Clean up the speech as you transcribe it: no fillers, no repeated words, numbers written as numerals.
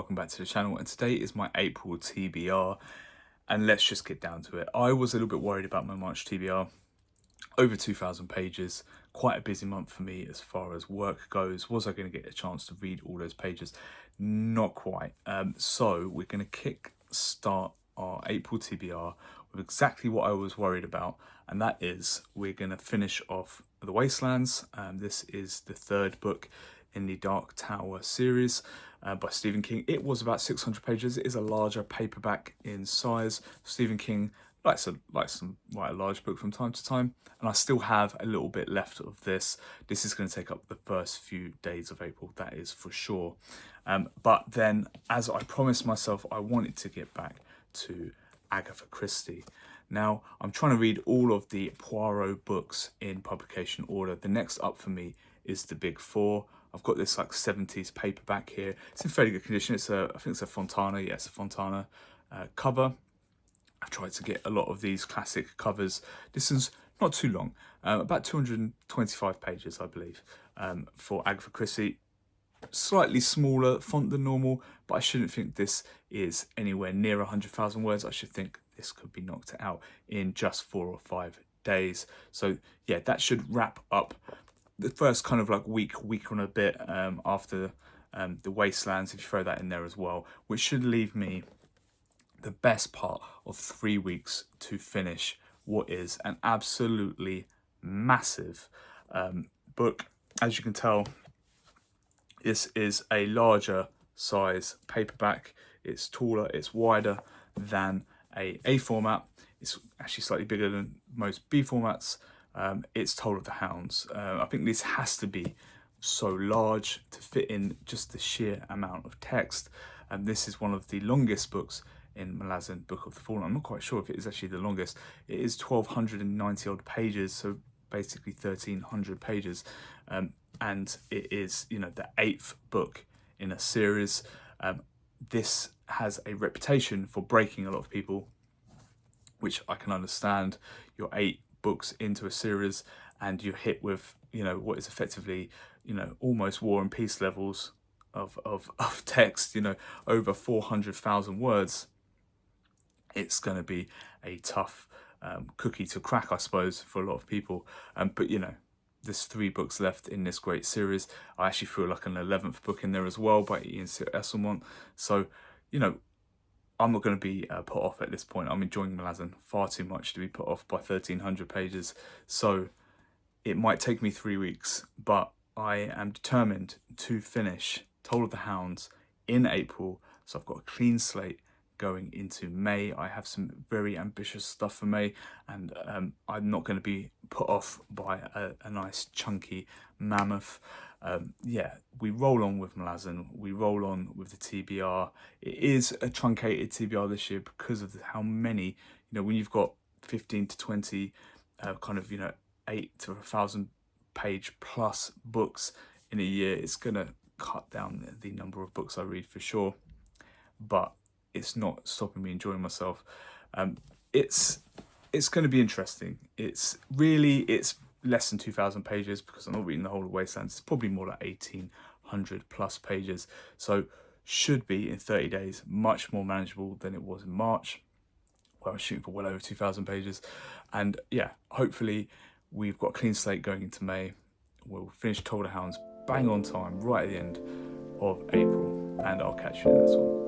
welcome back to the channel, and today is my April TBR, and let's just get down to it. I was a little bit worried about my March TBR. Over 2,000 pages, quite a busy month for me as far as work goes. Was I going to get a chance to read all those pages? Not quite. So we're going to kick-start our April TBR with exactly what I was worried about, and that is we're going to finish off The Wastelands. This is the third book in the Dark Tower series by Stephen King. It was about 600 pages. It is a larger paperback in size. Stephen King likes to write a large book from time to time, and I still have a little bit left of this. This is going to take up the first few days of April, that is for sure. But then, as I promised myself, I wanted to get back to Agatha Christie. Now, I'm trying to read all of the Poirot books in publication order. The next up for me is The Big Four. I've got this like 70s paperback here. It's in fairly good condition. It's I think it's a Fontana. Yeah, it's a Fontana cover. I've tried to get a lot of these classic covers. This is not too long, about 225 pages, I believe, for Agatha Christie. Slightly smaller font than normal, but I shouldn't think this is anywhere near 100,000 words. I should think this could be knocked out in just 4 or 5 days. So yeah, that should wrap up the first kind of like week and a bit after The Wastelands, if you throw that in there as well, which should leave me the best part of 3 weeks to finish what is an absolutely massive book. As you can tell, this is a larger size paperback. It's taller, it's wider than A format. It's actually slightly bigger than most B formats. It's Toll of the Hounds. I think this has to be so large to fit in just the sheer amount of text. And this is one of the longest books in Malazan Book of the Fallen. I'm not quite sure if it is actually the longest. It is 1,290 odd pages, so basically 1,300 pages. And it is, you know, the 8th book in a series. This has a reputation for breaking a lot of people, which I can understand. You're 8 books into a series and you're hit with, you know, what is effectively, you know, almost War and Peace levels of text, you know, over 400,000 words. It's going to be a tough cookie to crack, I suppose, for a lot of people. But, you know, there's 3 books left in this great series. I actually threw like an 11th book in there as well by Ian Esselmont. So, you know, I'm not going to be put off at this point. I'm enjoying Malazan far too much to be put off by 1,300 pages. So it might take me 3 weeks, but I am determined to finish Toll of the Hounds in April. So I've got a clean slate going into May. I have some very ambitious stuff for May, and I'm not going to be put off by a nice chunky mammoth. Yeah, we roll on with Malazan, we roll on with the TBR. It is a truncated TBR this year because of how many, you know, when you've got 15 to 20 kind of, you know, 8 to 1,000 page plus books in a year, it's gonna cut down the number of books I read for sure, but it's not stopping me enjoying myself. It's going to be interesting. It's less than 2,000 pages because I'm not reading the whole of Wastelands. It's probably more like 1,800 plus pages. So should be in 30 days much more manageable than it was in March, where I was shooting for well over 2,000 pages. And yeah, hopefully we've got a clean slate going into May. We'll finish Toll of the Hounds bang on time, right at the end of April. And I'll catch you in this one.